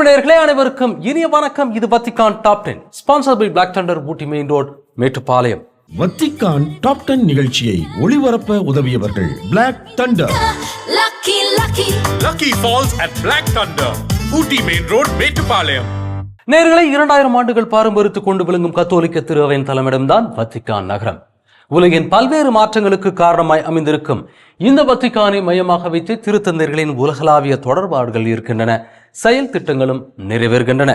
அன்பு நேயர்களே, அனைவருக்கும் இனிய வணக்கம். இது Vatican top 10 sponsored by black Thunder, Ooty main road, Mettupalayam. Vatican top 10 நிகழ்ச்சியை ஒளிபரப்ப உதவியவர்கள் black Thunder, lucky falls at Black Thunder, Ooty main road, Mettupalayam. நேயர்களே, 2000 ஆண்டுகள் பாரம்பரியத்துக் கொண்டு விளங்கும் கத்தோலிக்க திரு அவையின் தலைமையிடம்தான் வத்திக்கான் நகரம். உலகின் பல்வேறு மாற்றங்களுக்கு காரணமாய் அமைந்திருக்கும் இந்த வத்திக்கானை மையமாக வைத்து திருத்தந்தையர்களின் உலகளாவிய தொடர்பாடுகள் இருக்கின்றன, செயல் திட்டங்களும் நிறைவேறுகின்றன.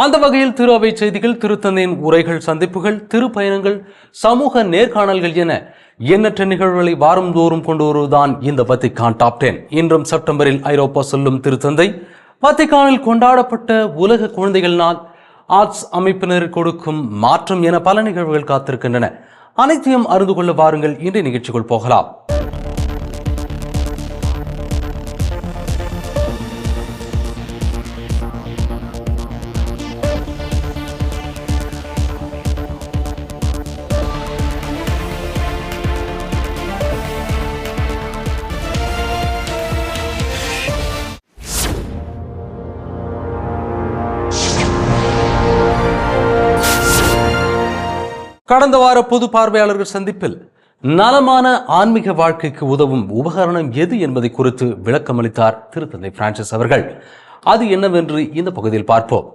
அந்த வகையில் திரு அவை செய்திகள், திருத்தந்தையின் உரைகள், சந்திப்புகள், திருப்பயணங்கள், சமூக நேர்காணல்கள் என எண்ணற்ற நிகழ்வுகளை வாரந்தோறும் கொண்டு வருவதுதான் இந்த வத்திக்கான் டாப் 10. இன்றும் செப்டம்பரில் ஐரோப்பா செல்லும் திருத்தந்தை வத்திக்கானில் கொண்டாடப்பட்ட உலக குழந்தைகள் நாள், ஆர்ட்ஸ் அமைப்பினர் கொடுக்கும் மாற்றம் என பல நிகழ்வுகள் காத்திருக்கின்றன. அனைத்தையும் அறிந்து கொள்ள வாருங்கள். இன்றைய நிகழ்ச்சிக்குள் போகலாம். கடந்த வார பொது பார்வையாளர்கள் சந்திப்பில் நலமான ஆன்மீக வாழ்க்கைக்கு உதவும் உபகரணம் எது என்பதை குறித்து விளக்கமளித்தார் திருத்தந்தை பிரான்சிஸ் அவர்கள். அது என்னவென்று இந்த பகுதியில் பார்ப்போம்.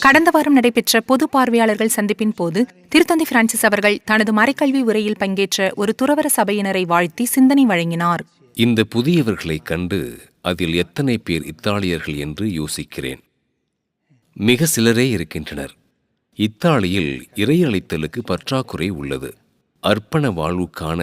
கடந்த வாரம் நடைபெற்ற பொது பார்வையாளர்கள் சந்திப்பின் போது திருத்தந்தை பிரான்சிஸ் அவர்கள் தனது மறைக்கல்வி உரையில் பங்கேற்ற ஒரு துறவர சபையினரை வாழ்த்தி சிந்தனை வழங்கினார். இந்த புதியவர்களை கண்டு அதில் எத்தனை பேர் இத்தாலியர்கள் என்று யோசிக்கிறேன். மிக சிலரே இருக்கின்றனர். இத்தாலியில் இறையழைத்தலுக்கு பற்றாக்குறை உள்ளது. அர்ப்பண வாழ்வுக்கான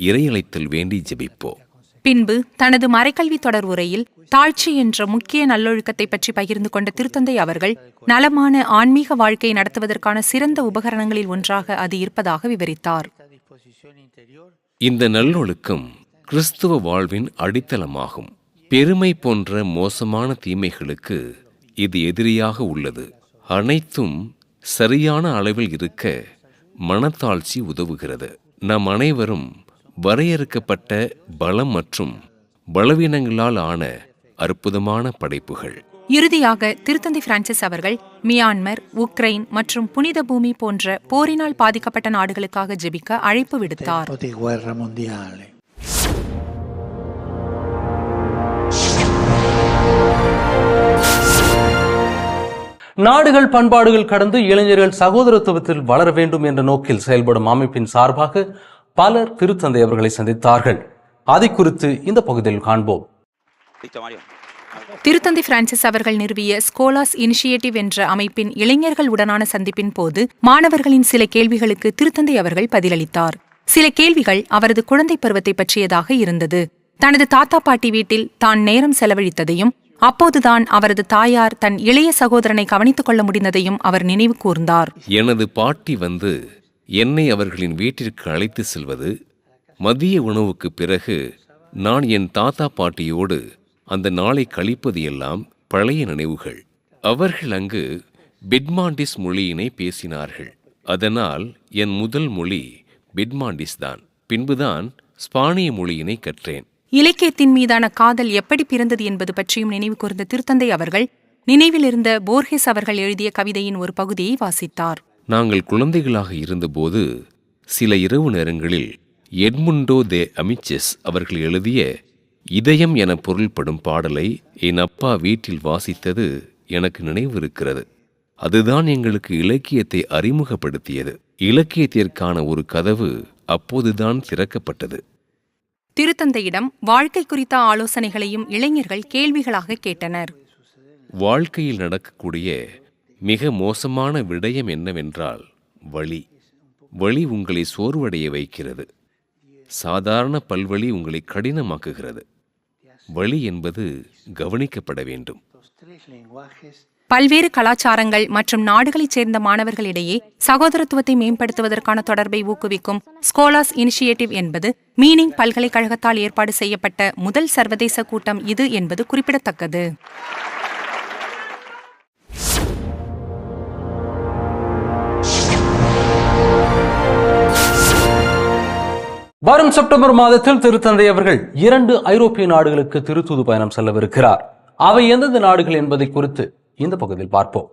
இறையழைத்தல் வேண்டி ஜெபிப்போம். பின்பு தனது மறைக்கல்வி தொடர் உரையில் தாழ்ச்சி என்ற முக்கிய நல்லொழுக்கத்தை பற்றி பகிர்ந்து கொண்ட திருத்தந்தை அவர்கள் நலமான ஆன்மீக வாழ்க்கையை நடத்துவதற்கான சிறந்த உபகரணங்களில் ஒன்றாக அது இருப்பதாக விவரித்தார். இந்த நல்லொழுக்கம் கிறிஸ்துவ வாழ்வின் அடித்தளமாகும். பெருமை போன்ற மோசமான தீமைகளுக்கு இது எதிரியாக உள்ளது. அனைத்தும் சரியான அளவில் இருக்க மனத்தாழ்ச்சி உதவுகிறது. நம் அனைவரும் வரையறுக்கப்பட்ட பலம் மற்றும் பலவீனங்களால் ஆன அற்புதமான படைப்புகள். இறுதியாக திருத்தந்தை பிரான்சிஸ் அவர்கள் மியான்மர், உக்ரைன் மற்றும் புனித பூமி போன்ற போரினால் பாதிக்கப்பட்ட நாடுகளுக்காக ஜெபிக்க அழைப்பு விடுத்தார். நாடுகள் பண்பாடுகள் கடந்து இளைஞர்கள் சகோதரத்துவத்தில் வளர வேண்டும் என்ற நோக்கில் செயல்படும் அமைப்பின் சார்பாக பலர் திருத்தந்தை அவர்களை சந்தித்தார்கள். அதை குறித்து இந்த பகுதியில் காண்போம். திருத்தந்தை பிரான்சிஸ் அவர்கள் நிறுவிய ஸ்கோலாஸ் இனிஷியேட்டிவ் என்ற அமைப்பின் இளைஞர்கள் உடனான சந்திப்பின் போது மாணவர்களின் சில கேள்விகளுக்கு திருத்தந்தை அவர்கள் பதிலளித்தார். சில கேள்விகள் அவரது குழந்தை பருவத்தை பற்றியதாக இருந்தது. தனது தாத்தா பாட்டி வீட்டில் தான் நேரம் செலவழித்ததையும் அப்போதுதான் அவரது தாயார் தன் இளைய சகோதரனை கவனித்துக் கொள்ள முடிந்ததையும் அவர் நினைவு கூர்ந்தார். எனது பாட்டி வந்து என்னை அவர்களின் வீட்டிற்கு அழைத்து செல்வது, மதிய உணவுக்கு பிறகு நான் என் தாத்தா பாட்டியோடு அந்த நாளை கழிப்பது எல்லாம் பழைய நினைவுகள். அவர்கள் அங்கு பிட்மாண்டிஸ் மொழியினை பேசினார்கள். அதனால் என் முதல் மொழி பிட்மாண்டிஸ் தான். பின்புதான் ஸ்பானிய மொழியினை கற்றேன். இலக்கியத்தின் மீதான காதல் எப்படி பிறந்தது என்பது பற்றியும் நினைவு கூர்ந்த திருத்தந்தை அவர்கள் நினைவில் இருந்த போர்ஹெஸ் அவர்கள் எழுதிய கவிதையின் ஒரு பகுதியை வாசித்தார். நாங்கள் குழந்தைகளாக இருந்தபோது சில இரவு நேரங்களில் எட்முண்டோ தே அமிச்சஸ் அவர்கள் எழுதிய இதயம் என பொருள்படும் பாடலை என் அப்பா வீட்டில் வாசித்தது எனக்கு நினைவு இருக்கிறது. அதுதான் எங்களுக்கு இலக்கியத்தை அறிமுகப்படுத்தியது. இலக்கியத்திற்கான ஒரு கதவு அப்போதுதான் திறக்கப்பட்டது. திருத்தந்தையிடம் வாழ்க்கை குறித்த ஆலோசனைகளையும் இளைஞர்கள் கேள்விகளாக கேட்டனர். வாழ்க்கையில் நடக்கக்கூடிய மிக மோசமான விடயம் என்னவென்றால் வலி. வலி உங்களை சோர்வடைய வைக்கிறது. சாதாரண பல்வலி உங்களை கடினமாக்குகிறது. வலி என்பது கவனிக்கப்பட வேண்டும். பல்வேறு கலாச்சாரங்கள் மற்றும் நாடுகளைச் சேர்ந்த மாணவர்களிடையே சகோதரத்துவத்தை மேம்படுத்துவதற்கான தொடர்பை ஊக்குவிக்கும் ஸ்கோலாஸ் இனிஷியேட்டிவ் என்பது மீனிங் பல்கலைக்கழகத்தால் ஏற்பாடு செய்யப்பட்ட முதல் சர்வதேச கூட்டம் இது என்பது குறிப்பிடத்தக்கது. வரும் செப்டம்பர் மாதத்தில் திருத்தந்தை அவர்கள் 2 ஐரோப்பிய நாடுகளுக்கு திருத்தூது பயணம் செல்லவிருக்கிறார். அவை எந்தெந்த நாடுகள் என்பதை குறித்து இந்த பகுதியில் பார்ப்போம்.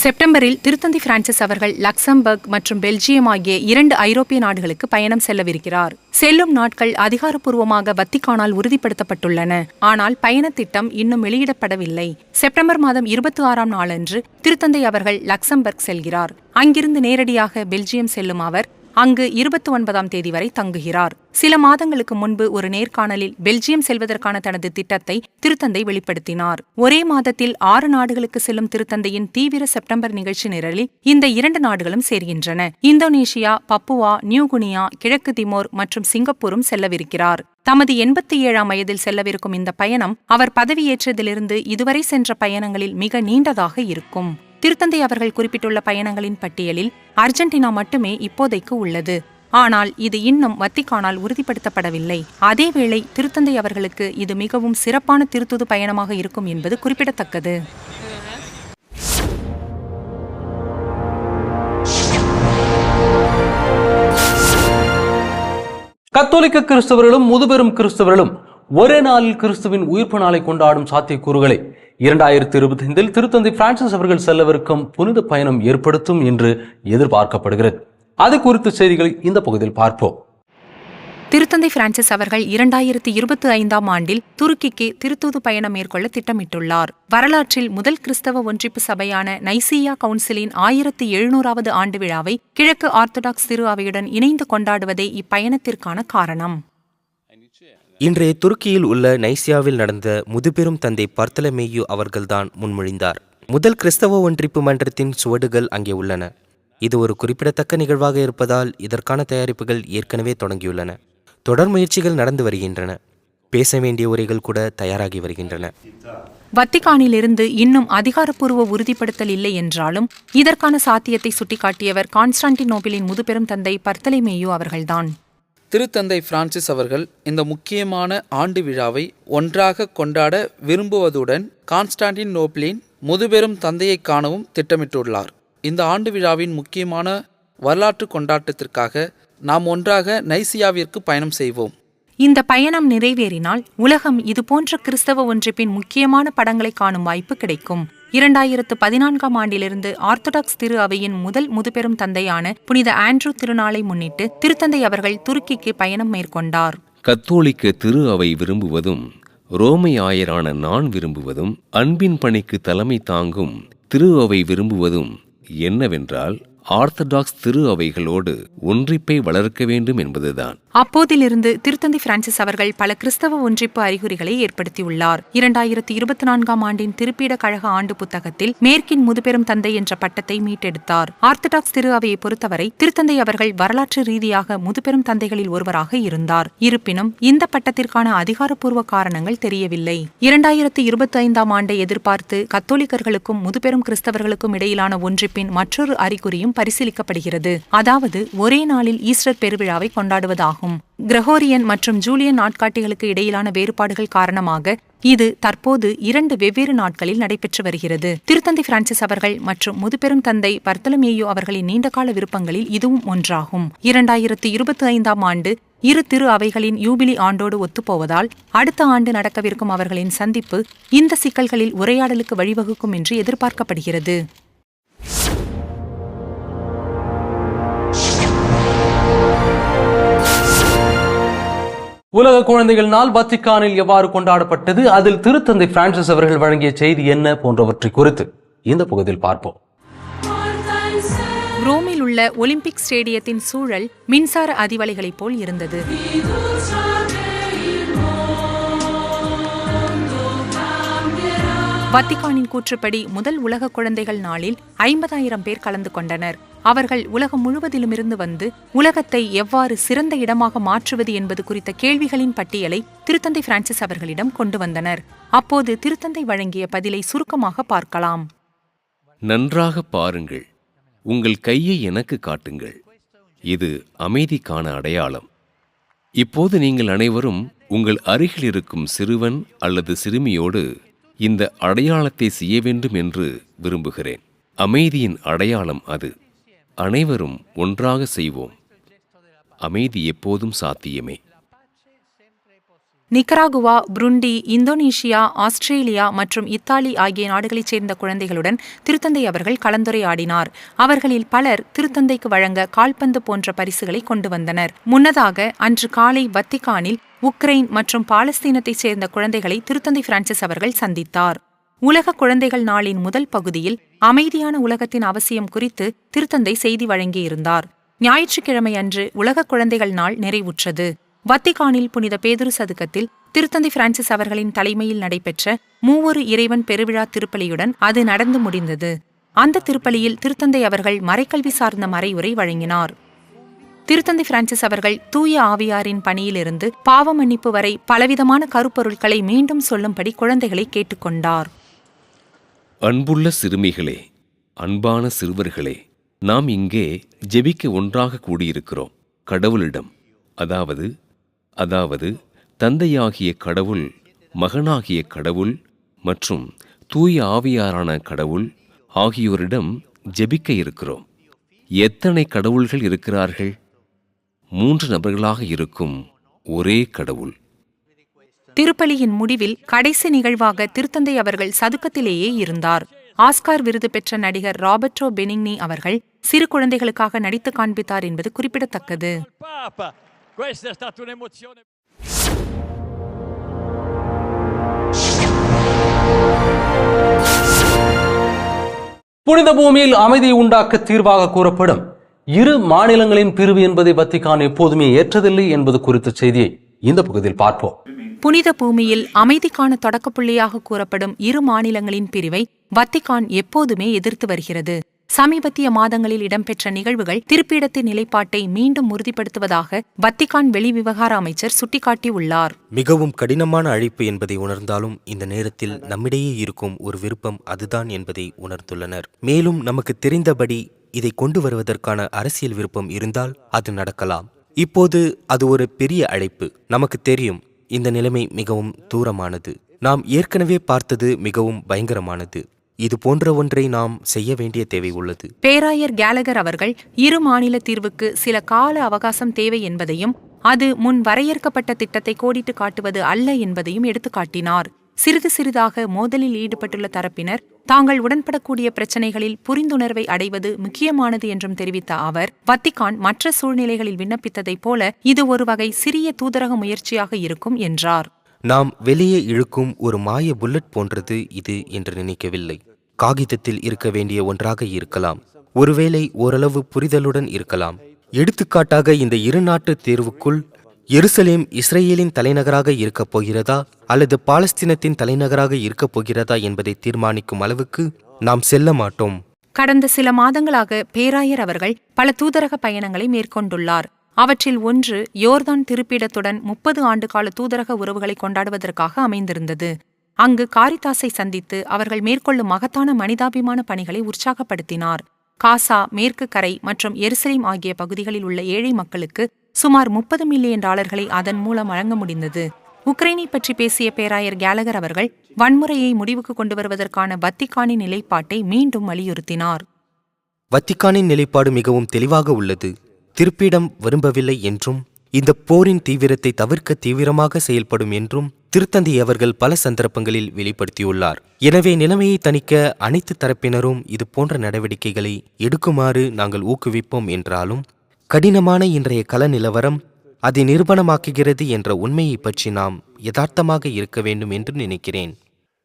செப்டம்பரில் திருத்தந்தை பிரான்சிஸ் அவர்கள் லக்சம்பர்க் மற்றும் பெல்ஜியம் ஆகிய 2 ஐரோப்பிய நாடுகளுக்கு பயணம் செல்லவிருக்கிறார். செல்லும் நாட்கள் அதிகாரப்பூர்வமாக வத்திக்கானால் உறுதிப்படுத்தப்பட்டுள்ளன. ஆனால் பயணத் திட்டம் இன்னும் வெளியிடப்படவில்லை. செப்டம்பர் மாதம் 26ஆம் நாளன்று திருத்தந்தை அவர்கள் லக்சம்பர்க் செல்கிறார். அங்கிருந்து நேரடியாக பெல்ஜியம் செல்லும் அவர் அங்கு 29ஆம் தேதி வரை தங்குகிறார். சில மாதங்களுக்கு முன்பு ஒரு நேர்காணலில் பெல்ஜியம் செல்வதற்கான தனது திட்டத்தை திருத்தந்தை வெளிப்படுத்தினார். ஒரே மாதத்தில் 6 நாடுகளுக்கு செல்லும் திருத்தந்தையின் தீவிர செப்டம்பர் நிகழ்ச்சி நிரலில் இந்த 2 நாடுகளும் சேர்கின்றன. இந்தோனேஷியா, பப்புவா நியூகுனியா, கிழக்கு திமோர் மற்றும் சிங்கப்பூரும் செல்லவிருக்கிறார். தமது 87ஆம் வயதில் செல்லவிருக்கும் இந்த பயணம் அவர் பதவியேற்றதிலிருந்து இதுவரை சென்ற பயணங்களில் மிக நீண்டதாக இருக்கும். திருத்தந்தை அவர்கள் குறிப்பிட்டுள்ள பயணங்களின் பட்டியலில் அர்ஜென்டினா மட்டுமே இப்போதைக்கு உள்ளது. ஆனால் இது இன்னும் வத்திக்கானால் உறுதிப்படுத்தப்படவில்லை. அதேவேளை திருத்தந்தை அவர்களுக்கு இது மிகவும் சிறப்பான திருத்தூது பயணமாக இருக்கும் என்பது குறிப்பிடத்தக்கது. கத்தோலிக்க கிறிஸ்தவர்களும் முதுபெரும் கிறிஸ்தவர்களும் ஒரே நாளில் கிறிஸ்துவின் உயிர்ப்பு நாளை கொண்டாடும் சாத்தியக்கூறுகளை 2025 திருத்தந்தை பிரான்சிஸ் அவர்கள் செல்லவிருக்கும் புனித பயணம் ஏற்படுத்தும் என்று எதிர்பார்க்கப்படுகிறது. அது குறித்த செய்திகளை இந்த பகுதியில் பார்ப்போம். திருத்தந்தை பிரான்சிஸ் அவர்கள் 2025ஆம் ஆண்டில் துருக்கிக்கு திருத்தூது பயணம் மேற்கொள்ள திட்டமிட்டுள்ளார். வரலாற்றில் முதல் கிறிஸ்தவ ஒன்றிப்பு சபையான நைசியா கவுன்சிலின் 1700வது ஆண்டு விழாவை கிழக்கு ஆர்த்தடாக்ஸ் திரு அவையுடன் இணைந்து கொண்டாடுவதே இப்பயணத்திற்கான காரணம். இன்றைய துருக்கியில் உள்ள நைசியாவில் நடந்த முதுபெரும் தந்தை பர்த்தலமேயு அவர்கள்தான் முன்மொழிந்தார். முதல் கிறிஸ்தவ ஒன்றிப்பு மன்றத்தின் சுவடுகள் அங்கே உள்ளன. இது ஒரு குறிப்பிடத்தக்க நிகழ்வாக இருப்பதால் இதற்கான தயாரிப்புகள் ஏற்கனவே தொடங்கியுள்ளன. தொடர் முயற்சிகள் நடந்து வருகின்றன. பேச வேண்டிய உரைகள் கூட தயாராகி வருகின்றன. வத்திக்கானிலிருந்து இன்னும் அதிகாரப்பூர்வ உறுதிப்படுத்தல் இல்லை என்றாலும் இதற்கான சாத்தியத்தை சுட்டிக்காட்டியவர் கான்ஸ்டான்டினோபிளின் முதுபெரும் தந்தை பர்த்தலமேயு அவர்கள்தான். திருத்தந்தை பிரான்சிஸ் அவர்கள் இந்த முக்கியமான ஆண்டு விழாவை ஒன்றாக கொண்டாட விரும்புவதுடன் கான்ஸ்டான்டினோபிளின் முதுபெரும் தந்தையை காணவும் திட்டமிட்டுள்ளார். இந்த ஆண்டு விழாவின் முக்கியமான வரலாற்று கொண்டாட்டத்திற்காக நாம் ஒன்றாக நைசியாவிற்கு பயணம் செய்வோம். இந்த பயணம் நிறைவேறினால் உலகம் இதுபோன்ற கிறிஸ்தவ ஒன்றிப்பின் முக்கியமான படங்களை காணும் வாய்ப்பு கிடைக்கும். 2014ஆம் ஆண்டிலிருந்து ஆர்த்தடாக்ஸ் திரு அவையின் முதல் முதுபெரும் தந்தையான புனித ஆண்ட்ரூ திருநாளை முன்னிட்டு திருத்தந்தை அவர்கள் துருக்கிக்கு பயணம் மேற்கொண்டார். கத்தோலிக்க திரு அவை விரும்புவதும் ரோமை ஆயரான நான் விரும்புவதும் அன்பின் பணிக்கு தலைமை தாங்கும் திரு அவை விரும்புவதும் என்னவென்றால் ஆர்த்தடாக்ஸ் திரு அவைகளோடு ஒன்றிப்பை வளர்க்க வேண்டும் என்பதுதான். அப்போதிலிருந்து திருத்தந்தை பிரான்சிஸ் அவர்கள் பல கிறிஸ்தவ ஒன்றிப்பு அறிகுறிகளை ஏற்படுத்தியுள்ளார். 2024ஆம் ஆண்டின் திருப்பீட கழக ஆண்டு புத்தகத்தில் மேற்கின் முதுபெரும் தந்தை என்ற பட்டத்தை மீட்டெடுத்தார். ஆர்த்தடாக்ஸ் திரு அவையை பொறுத்தவரை திருத்தந்தை அவர்கள் வரலாற்று ரீதியாக முதுபெரும் தந்தைகளில் ஒருவராக இருந்தார். இருப்பினும் இந்த பட்டத்திற்கான அதிகாரப்பூர்வ காரணங்கள் தெரியவில்லை. 2025ஆம் ஆண்டை எதிர்பார்த்து கத்தோலிக்கர்களுக்கும் முதுபெரும் கிறிஸ்தவர்களுக்கும் இடையிலான ஒன்றிப்பின் மற்றொரு அறிகுறியும் பரிசீலிக்கப்படுகிறது. அதாவது ஒரே நாளில் ஈஸ்டர் பெருவிழாவை கொண்டாடுவதாகும். கிரகோரியன் மற்றும் ஜூலியன் நாட்காட்டிகளுக்கு இடையிலான வேறுபாடுகள் காரணமாக இது தற்போது 2 வெவ்வேறு நாட்களில் நடைபெற்று வருகிறது. திருத்தந்தை பிரான்சிஸ் அவர்கள் மற்றும் முதுபெரும் தந்தை பர்த்தலமேயு அவர்களின் நீண்டகால விருப்பங்களில் இதுவும் ஒன்றாகும். 2025ஆம் ஆண்டு இரு திரு அவைகளின் யூபிலி ஆண்டோடு ஒத்துப்போவதால் அடுத்த ஆண்டு நடக்கவிருக்கும் அவர்களின் சந்திப்பு இந்த சிக்கல்களில் உரையாடலுக்கு வழிவகுக்கும் என்று எதிர்பார்க்கப்படுகிறது. உலக குழந்தைகள் நாள் வத்திக்கானில் எவ்வாறு கொண்டாடப்பட்டது, அதில் திருத்தந்தை பிரான்சிஸ் அவர்கள் வழங்கிய செய்தி என்ன போன்றவற்றை குறித்து இந்த பகுதியில் பார்ப்போம். ரோமில் உள்ள ஒலிம்பிக் ஸ்டேடியத்தின் சூழல் மின்சார அதிவலைகளைப் போல் இருந்தது. வத்திக்கானின் கூற்றுப்படி முதல் உலக குழந்தைகள் நாளில் 50,000 பேர் கலந்து கொண்டனர். அவர்கள் உலகம் முழுவதிலுமிருந்து வந்து உலகத்தை எவ்வாறு சிறந்த இடமாக மாற்றுவது என்பது குறித்த கேள்விகளின் பட்டியலை திருத்தந்தை பிரான்சிஸ் அவர்களிடம் கொண்டு வந்தனர். அப்போது திருத்தந்தை வழங்கிய பதிலை சுருக்கமாக பார்க்கலாம். நன்றாக பாருங்கள், உங்கள் கையை எனக்கு காட்டுங்கள். இது அமைதிக்கான அடையாளம். இப்போது நீங்கள் அனைவரும் உங்கள் அருகில் இருக்கும் சிறுவன் அல்லது சிறுமியோடு இந்த அடையாளத்தை செய்ய வேண்டும் என்று விரும்புகிறேன். அமைதியின் அடையாளம் அது. அனைவரும் ஒன்றாக செய்வோம். அமைதி எப்போதும் சாத்தியமே. நிக்கராகுவா, புருண்டி, இந்தோனேஷியா, ஆஸ்திரேலியா மற்றும் இத்தாலி ஆகிய நாடுகளைச் சேர்ந்த குழந்தைகளுடன் திருத்தந்தை அவர்கள் கலந்துரையாடினார். அவர்களில் பலர் திருத்தந்தைக்கு வழங்க கால்பந்து போன்ற பரிசுகளை கொண்டு வந்தனர். முன்னதாக அன்று காலை வத்திக்கானில் உக்ரைன் மற்றும் பாலஸ்தீனத்தைச் சேர்ந்த குழந்தைகளை திருத்தந்தை பிரான்சிஸ் அவர்கள் சந்தித்தார். உலக குழந்தைகள் நாளின் முதல் பகுதியில் அமைதியான உலகத்தின் அவசியம் குறித்து திருத்தந்தை செய்தி வழங்கியிருந்தார். ஞாயிற்றுக்கிழமை அன்று உலக குழந்தைகள் நாள் நிறைவுற்றது. வத்திக்கானில் புனித பேதுரு சதுக்கத்தில் திருத்தந்தை பிரான்சிஸ் அவர்களின் தலைமையில் நடைபெற்ற மூவொரு இறைவன் பெருவிழா திருப்பலியுடன் அது நடந்து முடிந்தது. அந்த திருப்பலியில் திருத்தந்தை அவர்கள் மறைக்கல்வி சார்ந்த மறையுரை வழங்கினார். திருத்தந்தை பிரான்சிஸ் அவர்கள் தூய ஆவியாரின் பணியிலிருந்து பாவ மன்னிப்பு வரை பலவிதமான கருப்பொருட்களை மீண்டும் சொல்லும்படி குழந்தைகளை கேட்டுக்கொண்டார். அன்புள்ள சிறுமிகளே, அன்பான சிறுவர்களே, நாம் இங்கே ஜெபிக்க ஒன்றாக கூடியிருக்கிறோம். கடவுளிடம், அதாவது தந்தையாகிய கடவுள், மகனாகிய கடவுள் மற்றும் தூய ஆவியாரான கடவுள் ஆகியோரிடம் ஜெபிக்க இருக்கிறோம். எத்தனை கடவுள்கள் இருக்கிறார்கள்? 3 நபர்களாக இருக்கும் ஒரே கடவுள். திருப்பலியின் முடிவில் கடைசி நிகழ்வாக திருத்தந்தை அவர்கள் சதுக்கத்திலேயே இருந்தார். ஆஸ்கார் விருது பெற்ற நடிகர் ராபர்டோ பெனிங்னி அவர்கள் சிறு குழந்தைகளுக்காக நடித்து காண்பித்தார் என்பது குறிப்பிடத்தக்கது. புனித பூமியில் அமைதியை உண்டாக்க தீர்வாக கூறப்படும் இரு மாநிலங்களின் பிரிவு என்பதை வத்திக்கான் எப்போதுமே ஏற்றதில்லை என்பது குறித்த செய்தியை இந்த பகுதியில் பார்ப்போம். புனித பூமியில் அமைதிக்கான தொடக்கப்புள்ளியாக கூறப்படும் இரு மாநிலங்களின் பிரிவை வத்திக்கான் எப்போதுமே எதிர்த்து வருகிறது. சமீபத்திய மாதங்களில் இடம்பெற்ற நிகழ்வுகள் திருப்பீடத்தின் நிலைப்பாட்டை மீண்டும் உறுதிப்படுத்துவதாக வத்திக்கான் வெளிவிவகார அமைச்சர் சுட்டிக்காட்டியுள்ளார். மிகவும் கடினமான அழைப்பு என்பதை உணர்ந்தாலும் இந்த நேரத்தில் நம்மிடையே இருக்கும் ஒரு விருப்பம் அதுதான் என்பதை உணர்ந்துள்ளனர். மேலும் நமக்கு தெரிந்தபடி இதை கொண்டு வருவதற்கான அரசியல் விருப்பம் இருந்தால் அது நடக்கலாம். இப்போது அது ஒரு பெரிய அழைப்பு. நமக்கு தெரியும், இந்த நிலைமை மிகவும் தூரமானது. நாம் ஏற்கனவே பார்த்தது மிகவும் பயங்கரமானது. இது போன்ற ஒன்றை நாம் செய்ய வேண்டிய தேவை உள்ளது. பேராயர் கேலகர் அவர்கள் இரு மாநில தீர்வுக்கு சில கால அவகாசம் தேவை என்பதையும் அது முன் வரையறுக்கப்பட்ட திட்டத்தை கோடிட்டு காட்டுவது அல்ல என்பதையும் எடுத்துக்காட்டினார். சிறிது சிறிதாக மோதலில் ஈடுபட்டுள்ள தரப்பினர் தாங்கள் உடன்படக்கூடிய பிரச்சினைகளில் புரிந்துணர்வை அடைவது முக்கியமானது என்றும் தெரிவித்த அவர், வத்திக்கான் மற்ற சூழ்நிலைகளில் விண்ணப்பித்ததைப் போல இது ஒரு வகை சிறிய தூதரக முயற்சியாக இருக்கும் என்றார். நாம் வெளியே இழுக்கும் ஒரு மாய புல்லட் போன்றது இது என்று நினைக்கவில்லை. காகிதத்தில் இருக்க வேண்டிய ஒன்றாக இருக்கலாம். ஒருவேளை ஓரளவு புரிதலுடன் இருக்கலாம். எடுத்துக்காட்டாக, இந்த இரு நாட்டு தேர்வுக்குள் எருசலேம் இஸ்ரேலின் தலைநகராக இருக்கப் போகிறதா அல்லது பாலஸ்தீனத்தின் தலைநகராக இருக்கப் போகிறதா என்பதை தீர்மானிக்கும் அளவுக்கு நாம் செல்ல மாட்டோம். கடந்த சில மாதங்களாக பேராயர் அவர்கள் பல தூதரக பயணங்களை மேற்கொண்டுள்ளார். அவற்றில் ஒன்று யோர்தான் திருப்பீடத்துடன் 30 ஆண்டுகால தூதரக உறவுகளை கொண்டாடுவதற்காக அமைந்திருந்தது. அங்கு காரித்தாஸை சந்தித்து அவர்கள் மேற்கொள்ளும் மகத்தான மனிதாபிமான பணிகளை உற்சாகப்படுத்தினார். காசா, மேற்கு கரை மற்றும் எருசலேம் ஆகிய பகுதிகளில் உள்ள ஏழை மக்களுக்கு சுமார் $30 மில்லியன் அதன் மூலம் வழங்க முடிந்தது. உக்ரைனை பற்றி பேசிய பேராயர் கேலகர் அவர்கள் வன்முறையை முடிவுக்கு கொண்டு வருவதற்கான வத்திக்கானின் நிலைப்பாட்டை மீண்டும் வலியுறுத்தினார். வத்திக்கானின் நிலைப்பாடு மிகவும் தெளிவாக உள்ளது. திருப்பீடம் விரும்பவில்லை என்றும் இந்த போரின் தீவிரத்தை தவிர்க்க தீவிரமாக செயல்படும் என்றும் திருத்தந்தை அவர்கள் பல சந்தர்ப்பங்களில் வெளிப்படுத்தியுள்ளார். எனவே நிலைமையை தணிக்க அனைத்து தரப்பினரும் இது போன்ற நடவடிக்கைகளை எடுக்குமாறு நாங்கள் ஊக்குவிப்போம் என்றாலும், கடினமான இன்றைய கள நிலவரம் அதை நிரூபணமாக்குகிறது என்ற உண்மையை பற்றி நாம் யதார்த்தமாக இருக்க வேண்டும் என்று நினைக்கிறேன்.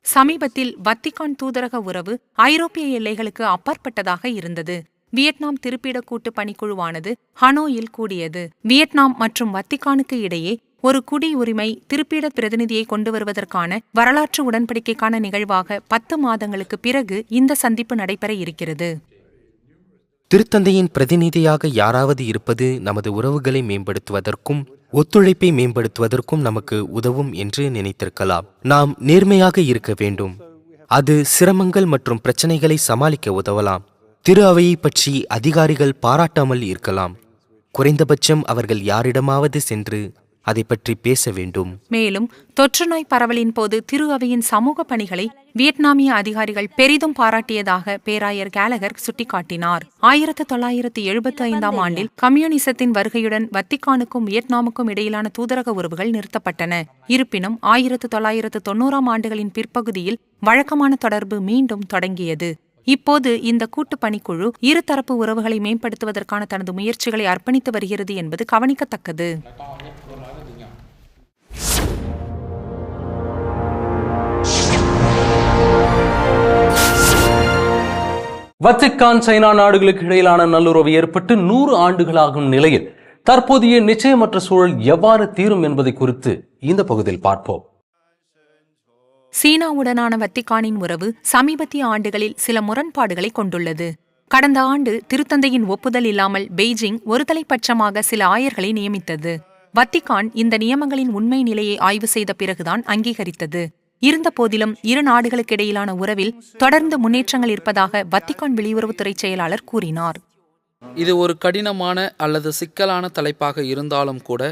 சமீபத்தில் வத்திக்கான் தூதரக உறவு ஐரோப்பிய எல்லைகளுக்கு அப்பாற்பட்டதாக இருந்தது. வியட்நாம் திருப்பீட கூட்டு பணிக்குழுவானது ஹனோயில் கூடியது. வியட்நாம் மற்றும் வத்திக்கானுக்கு இடையே ஒரு குடியுரிமை திருப்பீட பிரதிநிதியை கொண்டு வருவதற்கான வரலாற்று உடன்படிக்கைக்கான நிகழ்வாக 10 மாதங்களுக்கு பிறகு இந்த சந்திப்பு நடைபெற இருக்கிறது. திருத்தந்தையின் பிரதிநிதியாக யாராவது இருப்பது நமது உறவுகளை மேம்படுத்துவதற்கும் ஒத்துழைப்பை மேம்படுத்துவதற்கும் நமக்கு உதவும் என்று நினைத்திருக்கலாம். நாம் நேர்மையாக இருக்க வேண்டும். அது சிரமங்கள் மற்றும் பிரச்சனைகளை சமாளிக்க உதவலாம். திரு அவையை பற்றி அதிகாரிகள் பாராட்டாமல் இருக்கலாம். குறைந்தபட்சம் அவர்கள் யாரிடமாவது சென்று அதை பற்றி பேச வேண்டும். மேலும் தொற்றுநோய் பரவலின் போது திரு அவையின் சமூக பணிகளை வியட்நாமிய அதிகாரிகள் பெரிதும் பாராட்டியதாக பேராயர் கேலகர் சுட்டிக்காட்டினார். 1975 ஆண்டில் கம்யூனிசத்தின் வருகையுடன் வத்திக்கானுக்கும் வியட்நாமுக்கும் இடையிலான தூதரக உறவுகள் நிறுத்தப்பட்டன. இருப்பினும் 1990 ஆண்டுகளின் பிற்பகுதியில் வழக்கமான தொடர்பு மீண்டும் தொடங்கியது. இப்போது இந்த கூட்டுப் பணிக்குழு இருதரப்பு உறவுகளை மேம்படுத்துவதற்கான தனது முயற்சிகளை அர்ப்பணித்து வருகிறது என்பது கவனிக்கத்தக்கது. வத்திக்கான் சைனா நாடுகளுக்கு இடையிலான நல்லுறவு ஏற்பட்டு 100 ஆண்டுகளாகும் நிலையில் தற்போதைய நிச்சயமற்ற சூழல் எவ்வாறு தீரும் என்பதை குறித்து இந்த பகுதியில் பார்ப்போம். சீனாவுடனான வத்திக்கானின் உறவு சமீபத்திய ஆண்டுகளில் சில முரண்பாடுகளை கொண்டுள்ளது. கடந்த ஆண்டு திருத்தந்தையின் ஒப்புதல் இல்லாமல் பெய்ஜிங் ஒருதலைப்பட்சமாக சில ஆயர்களை நியமித்தது. வத்திக்கான் இந்த நியமங்களின் உண்மை நிலையை ஆய்வு செய்த பிறகுதான் அங்கீகரித்தது. இருந்தபோதிலும் இரு நாடுகளுக்கிடையிலான உறவில் தொடர்ந்து முன்னேற்றங்கள் இருப்பதாக வத்திக்கான் வெளியுறவுத்துறை செயலாளர் கூறினார். இது ஒரு கடினமான அல்லது சிக்கலான தலைப்பாக இருந்தாலும் கூட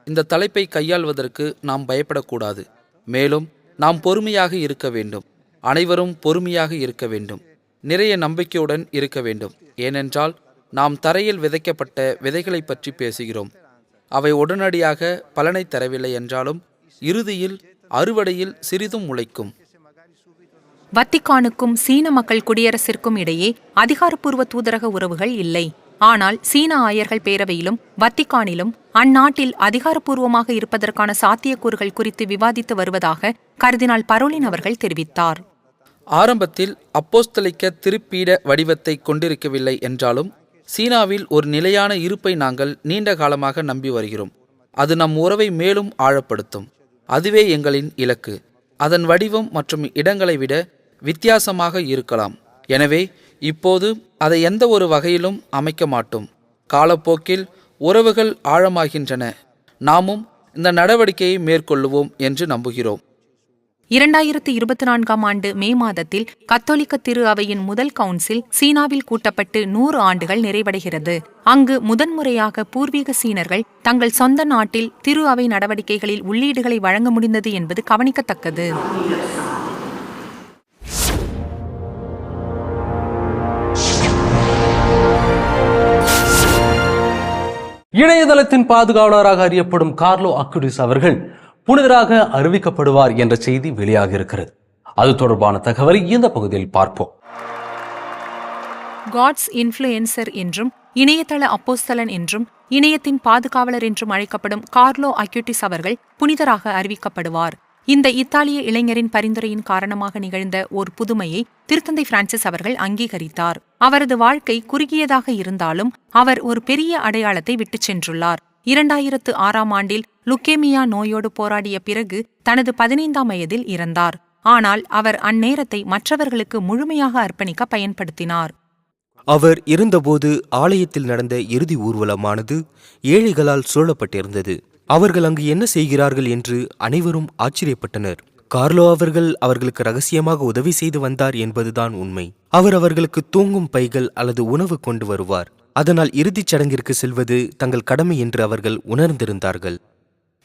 இந்த தலைப்பை கையாள்வதற்கு நாம் பயப்படக்கூடாது. மேலும் நாம் பொறுமையாக இருக்க வேண்டும். அனைவரும் பொறுமையாக இருக்க வேண்டும். நிறைய நம்பிக்கையுடன் இருக்க வேண்டும். ஏனென்றால் நாம் தரையில் விதைக்கப்பட்ட விதைகளை பற்றி பேசுகிறோம். அவை உடனடியாக பலனை தரவில்லை என்றாலும் இறுதியில் அறுவடையில் சிறிதும் உழைக்கும். வத்திக்கானுக்கும் சீன மக்கள் குடியரசிற்கும் இடையே அதிகாரப்பூர்வ தூதரக உறவுகள் இல்லை. ஆனால் சீன ஆயர்கள் பேரவையிலும் வத்திக்கானிலும் அந்நாட்டில் அதிகாரப்பூர்வமாக இருப்பதற்கான சாத்தியக்கூறுகள் குறித்து விவாதித்து வருவதாக கர்தினால் பரோலின் அவர்கள் தெரிவித்தார். ஆரம்பத்தில் அப்போஸ்தலிக்க திருப்பீட வடிவத்தை கொண்டிருக்கவில்லை என்றாலும் சீனாவில் ஒரு நிலையான இருப்பை நாங்கள் நீண்ட காலமாக நம்பி வருகிறோம். அது நம் உறவை மேலும் ஆழப்படுத்தும். அதுவே எங்களின் இலக்கு. அதன் வடிவம் மற்றும் இடங்களை விட வித்தியாசமாக இருக்கலாம். எனவே இப்போது அதை எந்த ஒரு வகையிலும் அமைக்க மாட்டோம். காலப்போக்கில் உறவுகள் ஆழமாகின்றன. நாமும் இந்த நடவடிக்கையை மேற்கொள்ளுவோம் என்று நம்புகிறோம். 2024 ஆண்டு மே மாதத்தில் கத்தோலிக்க திரு அவையின் முதல் கவுன்சில் சீனாவில் கூட்டப்பட்டு 100 ஆண்டுகள் நிறைவடைகிறது. அங்கு முதன்முறையாக பூர்வீக சீனர்கள் தங்கள் சொந்த நாட்டில் திரு அவை நடவடிக்கைகளில் உள்ளீடுகளை வழங்க முடிந்தது என்பது கவனிக்கத்தக்கது. இணையதளத்தின் பாதுகாவலராக அறியப்படும் கார்லோ அக்குடிஸ் அவர்கள் புனிதராக அறிவிக்கப்படுவார் என்ற செய்தி வெளியாக இருக்கிறது. அது தொடர்பான தகவலை இந்த பகுதியில் பார்ப்போம். காட்ஸ் இன்ஃப்ளூயன்சர் என்றும் இணையதள அப்போஸ்தலன் என்றும் இணையத்தின் பாதுகாவலர் என்றும் அழைக்கப்படும் கார்லோ அக்யூட்டிஸ் அவர்கள் புனிதராக அறிவிக்கப்படுவார். இந்த இத்தாலிய இளைஞரின் பரிந்துரையின் காரணமாக நிகழ்ந்த ஒரு புதுமையை திருத்தந்தை பிரான்சிஸ் அவர்கள் அங்கீகரித்தார். அவரது வாழ்க்கை குறுகியதாக இருந்தாலும் அவர் ஒரு பெரிய அடையாளத்தை விட்டுச் சென்றுள்ளார். 2006 ஆண்டில் லுக்கேமியா நோயோடு போராடிய பிறகு தனது 15ஆம் வயதில் இறந்தார். ஆனால் அவர் அந்நேரத்தை மற்றவர்களுக்கு முழுமையாக அர்ப்பணிக்க பயன்படுத்தினார். அவர் இருந்தபோது ஆலயத்தில் நடந்த இறுதி ஊர்வலமானது ஏழைகளால் சூழப்பட்டிருந்தது. அவர்கள் அங்கு என்ன செய்கிறார்கள் என்று அனைவரும் ஆச்சரியப்பட்டனர். கார்லோ அவர்கள் அவர்களுக்கு ரகசியமாக உதவி செய்து வந்தார் என்பதுதான் உண்மை. அவர் அவர்களுக்கு தூங்கும் பைகள் அல்லது உணவு கொண்டு வருவார். அதனால் இறுதிச் சடங்கிற்கு செல்வது தங்கள் கடமை என்று அவர்கள் உணர்ந்திருந்தார்கள்.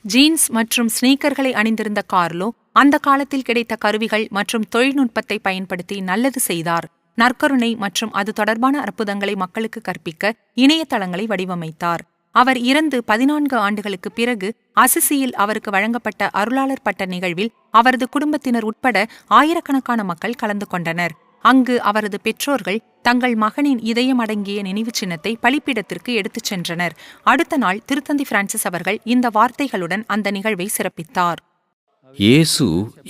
ஜீன்ஸ் மற்றும் ஸ்னீக்கர்களை அணிந்திருந்த கார்லோ அந்த காலத்தில் கிடைத்த கருவிகள் மற்றும் தொழில்நுட்பத்தை பயன்படுத்தி நல்லது செய்தார். நற்கருணை மற்றும் அது தொடர்பான அற்புதங்களை மக்களுக்கு கற்பிக்க இணையதளங்களை வடிவமைத்தார். அவர் இறந்து 14 ஆண்டுகளுக்கு பிறகு அசிசியில் அவருக்கு வழங்கப்பட்ட அருளாளர் பட்ட நிகழ்வில் அவரது குடும்பத்தினர் உட்பட ஆயிரக்கணக்கான மக்கள் கலந்து கொண்டனர். அங்கு அவரது பெற்றோர்கள் தங்கள் மகனின் இதயம் அடங்கிய நினைவு சின்னத்தை பலிப்பீடத்திற்கு எடுத்துச் சென்றனர். அடுத்த நாள் திருத்தந்தை பிரான்சிஸ் அவர்கள் இந்த வார்த்தைகளுடன் அந்த நிகழ்வை சிறப்பித்தார். இயேசு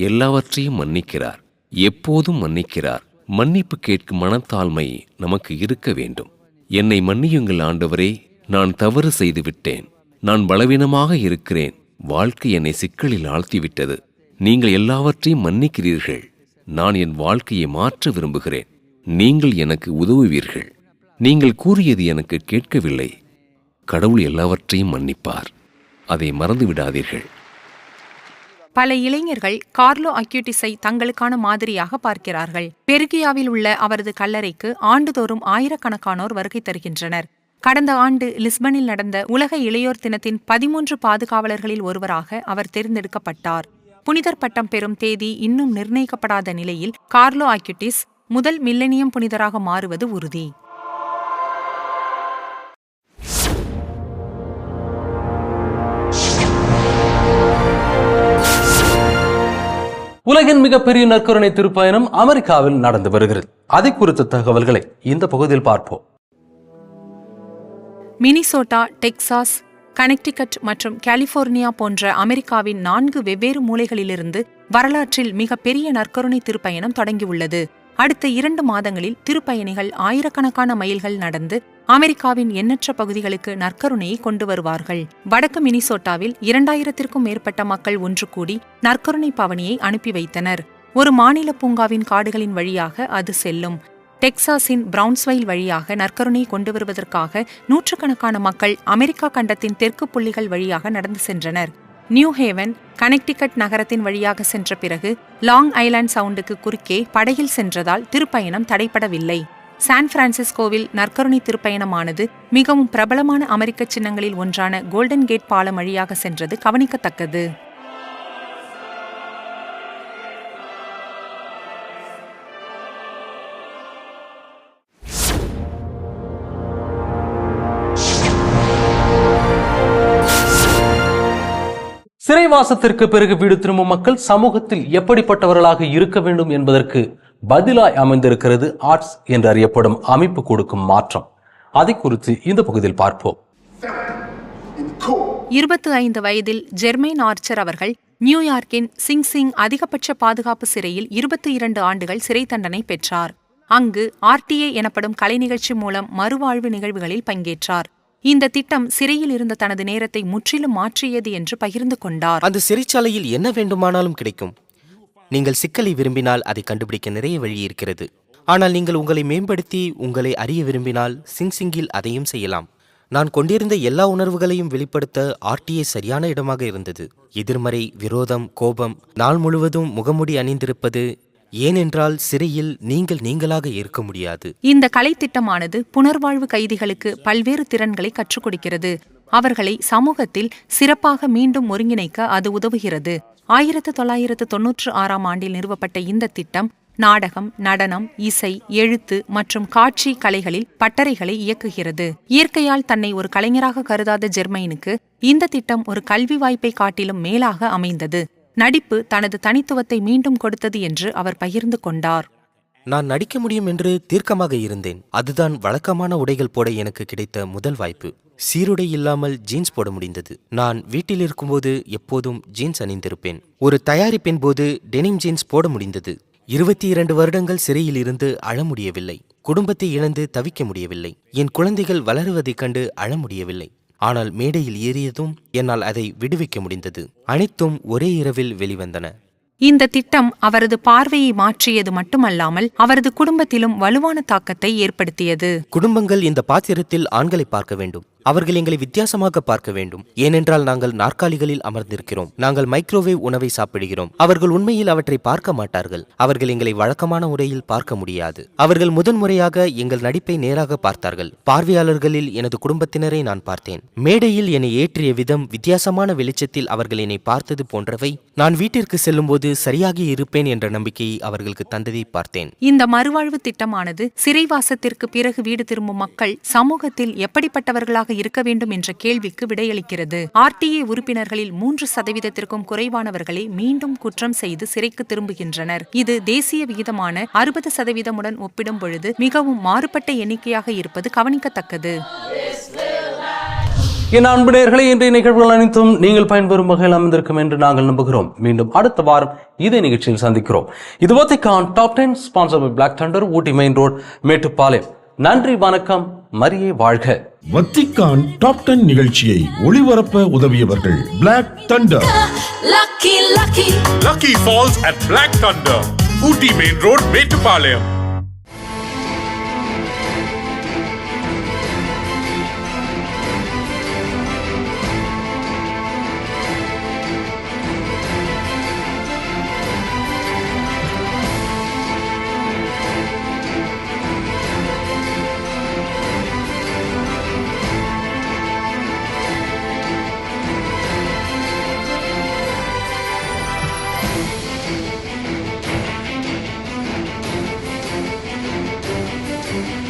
எல்லாவற்றையும் மன்னிக்கிறார், எப்போதும் மன்னிக்கிறார். மன்னிப்பு கேட்கும் மனத்தாழ்மை நமக்கு இருக்க வேண்டும். என்னை மன்னியுங்கள் ஆண்டவரே, நான் தவறு செய்துவிட்டேன். நான் பலவீனமாக இருக்கிறேன். வாழ்க்கை என்னை சிக்கலில் ஆழ்த்திவிட்டது. நீங்கள் எல்லாவற்றையும் மன்னிக்கிறீர்கள். நான் என் வாழ்க்கையை மாற்ற விரும்புகிறேன். நீங்கள் எனக்கு உதவுவீர்கள். நீங்கள் கூறியது எனக்கு கேட்கவில்லை. கடவுள் எல்லாவற்றையும் மன்னிப்பார். அதை மறந்துவிடாதீர்கள். பல இளைஞர்கள் கார்லோ அக்யூட்டிஸை தங்களுக்கான மாதிரியாக பார்க்கிறார்கள். பெருகியாவில் உள்ள அவரது கல்லறைக்கு ஆண்டுதோறும் ஆயிரக்கணக்கானோர் வருகை தருகின்றனர். கடந்த ஆண்டு லிஸ்பனில் நடந்த உலக இளையோர் தினத்தின் 13 பாதுகாவலர்களில் ஒருவராக அவர் தேர்ந்தெடுக்கப்பட்டார். புனிதர் பட்டம் பெறும் தேதி இன்னும் நிர்ணயிக்கப்படாத நிலையில் கார்லோ அக்யூட்டிஸ் முதல் மில்லனியம் புனிதராக மாறுவது உறுதி. உலகின் மிகப்பெரிய நற்கருணை திருப்பயணம் அமெரிக்காவில் நடந்து வருகிறது. அதை குறித்த தகவல்களை இந்த பகுதியில் பார்ப்போம். மினிசோட்டா, டெக்சாஸ், கனெக்டிகட் மற்றும் கலிபோர்னியா போன்ற அமெரிக்காவின் 4 வெவ்வேறு மூலைகளிலிருந்து வரலாற்றில் மிகப்பெரிய நற்கருணை திருப்பயணம் தொடங்கியுள்ளது. அடுத்த 2 மாதங்களில் திருப்பயணிகள் ஆயிரக்கணக்கான மைல்கள் நடந்து அமெரிக்காவின் எண்ணற்ற பகுதிகளுக்கு நற்கருணையை கொண்டு வருவார்கள். வடக்கு மினிசோட்டாவில் 2000க்கும் மேற்பட்ட மக்கள் ஒன்று கூடி நற்கருணை பவனியை அனுப்பி வைத்தனர். ஒரு மாநில பூங்காவின் காடுகளின் வழியாக அது செல்லும். டெக்சாஸின் பிரவுன்ஸ்வைல் வழியாக நற்கருணையை கொண்டு வருவதற்காக நூற்றுக்கணக்கான மக்கள் அமெரிக்கா கண்டத்தின் தெற்கு புள்ளிகள் வழியாக நடந்து சென்றனர். நியூ ஹேவன், கனெக்டிகட் நகரத்தின் வழியாக சென்ற பிறகு லாங் ஐலாண்ட் சவுண்டுக்கு குறுக்கே படகில் சென்றதால் திருப்பயணம் தடைபடவில்லை. சான் பிரான்சிஸ்கோவில் நற்கருணை திருப்பயணமானது மிகவும் பிரபலமான அமெரிக்க சின்னங்களில் ஒன்றான கோல்டன் கேட் பாலம் வழியாக சென்றது கவனிக்கத்தக்கது. சிறைவாசத்திற்கு பிறகு வீடு திரும்பும் மக்கள் சமூகத்தில் எப்படிப்பட்டவர்களாக இருக்க வேண்டும் என்பதற்கு பதிலாய் அமைந்திருக்கிறது ஆர்ட்ஸ் என்று அறியப்படும் அமைப்பு கொடுக்கும் மாற்றம். அதை குறித்து இந்த பகுதியில் பார்ப்போம். 25 வயதில் ஜெர்மைன் ஆர்ச்சர் அவர்கள் நியூயார்க்கின் சிங் சிங் அதிகபட்ச பாதுகாப்பு சிறையில் 22 ஆண்டுகள் சிறை தண்டனை பெற்றார். அங்கு RTA எனப்படும் கலை நிகழ்ச்சி மூலம் மறுவாழ்வு நிகழ்வுகளில் பங்கேற்றார். இந்த திட்டம் சிறையில் இருந்த தனது நேரத்தை முற்றிலும் மாற்றியது என்று பகிர்ந்து கொண்டார். அந்த சிறைச்சாலையில் என்ன வேண்டுமானாலும் கிடைக்கும். நீங்கள் சிக்கலை விரும்பினால் அதை கண்டுபிடிக்க நிறைய வழி இருக்கிறது. ஆனால் நீங்கள் உங்களை மேம்படுத்தி உங்களை அறிய விரும்பினால் சிங்கில் அதையும் செய்யலாம். நான் கொண்டிருந்த எல்லா உணர்வுகளையும் வெளிப்படுத்த RTA சரியான இடமாக இருந்தது. எதிர்மறை, விரோதம், கோபம், நாள் முழுவதும் முகமுடி அணிந்திருப்பது. ஏனென்றால் சிறையில் நீங்கள் நீங்களாக இருக்க முடியாது. இந்த கலை திட்டமானது புனர்வாழ்வு கைதிகளுக்கு பல்வேறு திறன்களை கற்றுக் கொடுக்கிறது. அவர்களை சமூகத்தில் சிறப்பாக மீண்டும் ஒருங்கிணைக்க அது உதவுகிறது. 1996ஆம் ஆண்டில் நிறுவப்பட்ட இந்த திட்டம் நாடகம், நடனம், இசை, எழுத்து மற்றும் காட்சி கலைகளில் பட்டறைகளை இயக்குகிறது. இயற்கையால் தன்னை ஒரு கலைஞராக கருதாத ஜெர்மைனுக்கு இந்த திட்டம் ஒரு கல்வி வாய்ப்பை காட்டிலும் மேலாக அமைந்தது. நடிப்பு தனது தனித்துவத்தை மீண்டும் கொடுத்தது என்று அவர் பகிர்ந்து கொண்டார். நான் நடிக்க முடியும் என்று தீர்க்கமாக இருந்தேன். அதுதான் வழக்கமான உடைகள் போட எனக்கு கிடைத்த முதல் வாய்ப்பு. சீருடை இல்லாமல் ஜீன்ஸ் போட முடிந்தது. நான் வீட்டில் இருக்கும்போது எப்போதும் ஜீன்ஸ் அணிந்திருப்பேன். ஒரு தயாரிப்பின் போது டெனிம் ஜீன்ஸ் போட முடிந்தது. 22 வருடங்கள் சிறையில் இருந்து அழ முடியவில்லை. குடும்பத்தை இழந்து தவிக்க முடியவில்லை. என் குழந்தைகள் வளருவதைக் கண்டு அழ முடியவில்லை. ஆனால் மேடையில் ஏறியதும் என்னால் அதை விடுவிக்க முடிந்தது. அனைத்தும் ஒரே இரவில் வெளிவந்தன. இந்த திட்டம் அவரது பார்வையை மாற்றியது மட்டுமல்லாமல் அவரது குடும்பத்திலும் வலுவான தாக்கத்தை ஏற்படுத்தியது. குடும்பங்கள் இந்த பாத்திரத்தில் ஆண்களை பார்க்க வேண்டும். அவர்கள் எங்களை வித்தியாசமாக பார்க்க வேண்டும். ஏனென்றால் நாங்கள் நாற்காலிகளில் அமர்ந்திருக்கிறோம். நாங்கள் மைக்ரோவேவ் உணவை சாப்பிடுகிறோம். அவர்கள் உண்மையில் அவற்றை பார்க்க மாட்டார்கள். அவர்கள் எங்களை வழக்கமான முறையில் பார்க்க முடியாது. அவர்கள் முதன்முறையாக எங்கள் நடிப்பை நேராக பார்த்தார்கள். பார்வையாளர்களில் எனது குடும்பத்தினரை நான் பார்த்தேன். மேடையில் என்னை ஏற்றிய விதம், வித்தியாசமான வெளிச்சத்தில் அவர்கள் என்னை பார்த்தது போன்றவை நான் வீட்டிற்கு செல்லும்போது சரியாக இருப்பேன் என்ற நம்பிக்கையை அவர்களுக்கு தந்ததை பார்த்தேன். இந்த மறுவாழ்வு திட்டமானது சிறைவாசத்திற்கு பிறகு வீடு திரும்பும் மக்கள் சமூகத்தில் எப்படிப்பட்டவர்களாக இருக்க வேண்டும் என்ற கேள்விக்கு விடையளிக்கிறது. RTA உறுப்பினர்களில் 3%த்திற்கும் குறைவானவர்களை மீண்டும் குற்றம் செய்து சிறைக்கு திரும்புகின்றனர். இது தேசிய விகிதமான 60%உடன் ஒப்பிடும் பொழுது மிகவும் மாறுபட்ட எண்ணிக்கையாக இருப்பது கவனிக்கத்தக்கது. என் அன்பு நேயர்களே, இன்றைய நிகழ்வுகள் அனைத்தும் நீங்கள் பயன்பெறும் வகையில் அமைந்திருக்கும் என்று நாங்கள் நம்புகிறோம். மீண்டும் அடுத்த வாரம் இதே நிகழ்ச்சியில் சந்திக்கிறோம். இது Vatican top 10 sponsor by black Thunder, Ooty main road, Mettupalayam. நன்றி, வணக்கம், மரியே வாழ்க. வத்திக்கான் டாப் 10 நிகழ்ச்சியை ஒளிபரப்ப உதவியவர்கள் black thunder. Lucky Falls at Black Thunder, Ooty Main Road, Metupalayam. தெரிவித்துள்ளது.